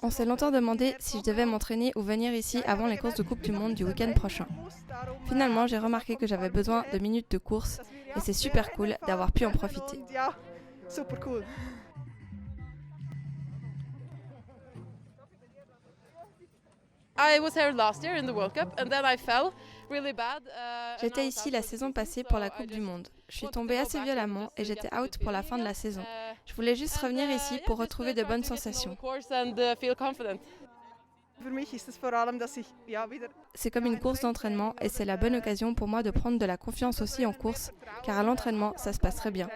On s'est longtemps demandé si je devais m'entraîner ou venir ici avant les courses de Coupe du Monde du week-end prochain. Finalement, j'ai remarqué que j'avais besoin de minutes de course et c'est super cool d'avoir pu en profiter. J'étais ici la saison passée pour la Coupe du Monde. Je suis tombée assez violemment et j'étais out pour la fin de la saison. Je voulais juste revenir ici pour retrouver de bonnes sensations. C'est comme une course d'entraînement et c'est la bonne occasion pour moi de prendre de la confiance aussi en course, car à l'entraînement, ça se passe très bien.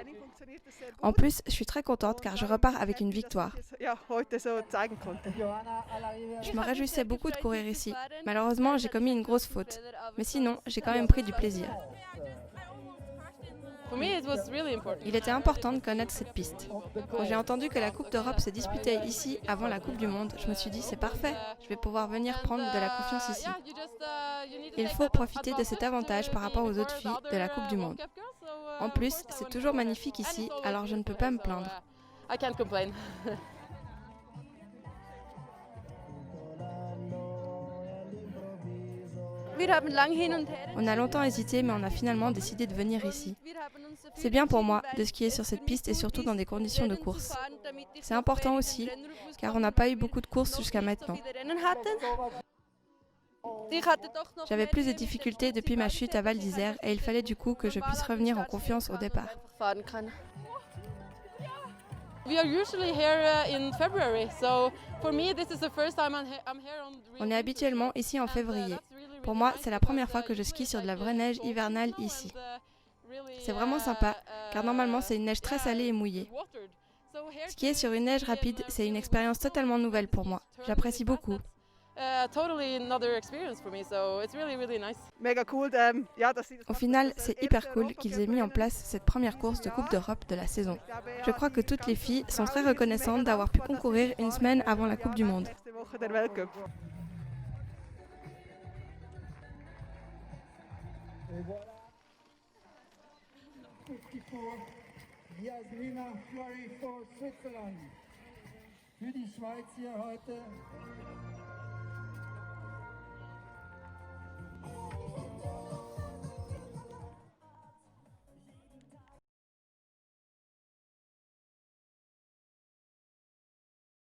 En plus, je suis très contente car je repars avec une victoire. Je me réjouissais beaucoup de courir ici. Malheureusement, j'ai commis une grosse faute. Mais sinon, j'ai quand même pris du plaisir. Il était important de connaître cette piste. Quand j'ai entendu que la Coupe d'Europe se disputait ici avant la Coupe du Monde, je me suis dit c'est parfait, je vais pouvoir venir prendre de la confiance ici. Il faut profiter de cet avantage par rapport aux autres filles de la Coupe du Monde. En plus, c'est toujours magnifique ici, alors je ne peux pas me plaindre. On a longtemps hésité, mais on a finalement décidé de venir ici. C'est bien pour moi de skier sur cette piste et surtout dans des conditions de course. C'est important aussi, car on n'a pas eu beaucoup de courses jusqu'à maintenant. J'avais plus de difficultés depuis ma chute à Val d'Isère et il fallait du coup que je puisse revenir en confiance au départ. On est habituellement ici en février. Pour moi, c'est la première fois que je skie sur de la vraie neige hivernale ici. C'est vraiment sympa, car normalement c'est une neige très salée et mouillée. Skier sur une neige rapide, c'est une expérience totalement nouvelle pour moi. J'apprécie beaucoup. Au final, c'est hyper cool qu'ils aient mis en place cette première course de Coupe d'Europe de la saison. Je crois que toutes les filles sont très reconnaissantes d'avoir pu concourir une semaine avant la Coupe du Monde. Jasmina Fleury for Switzerland. Für die Schweiz hier heute